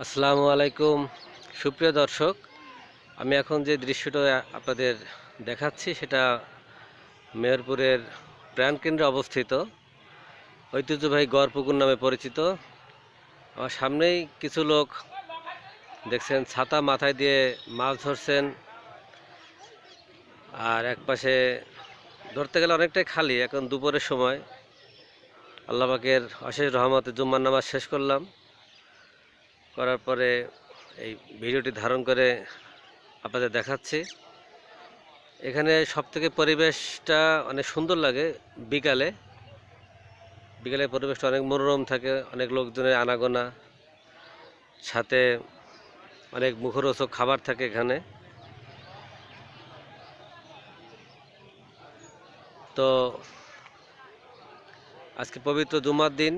আসসালামু আলাইকুম সুপ্রিয় দর্শক। আমি এখন যে দৃশ্যটা আপনাদের দেখাচ্ছি সেটা মেহেরপুরের প্রাণকেন্দ্রে অবস্থিত ঐতিহ্যবাহী গড়পুকুর নামে পরিচিত। আমার সামনেই কিছু লোক দেখছেন ছাতা মাথায় দিয়ে মাছ ধরছেন, আর একপাশে ধরতে গেলে অনেকটাই খালি। এখন দুপুরের সময় আল্লাহ পাকের অশেষ রহমতে জুম্মার নামাজ শেষ করলাম, করার পরে এই ভিডিওটি ধারণ করে আপনাদের দেখাচ্ছি। এখানে সবথেকে পরিবেশটা অনেক সুন্দর লাগে। বিকালে বিকালে পরিবেশটা অনেক মনোরম থাকে, অনেক লোকজনের আনাগোনা, সাথে অনেক মুখরোচক খাবার থাকে এখানে। তো আজকে পবিত্র জুমার দিন,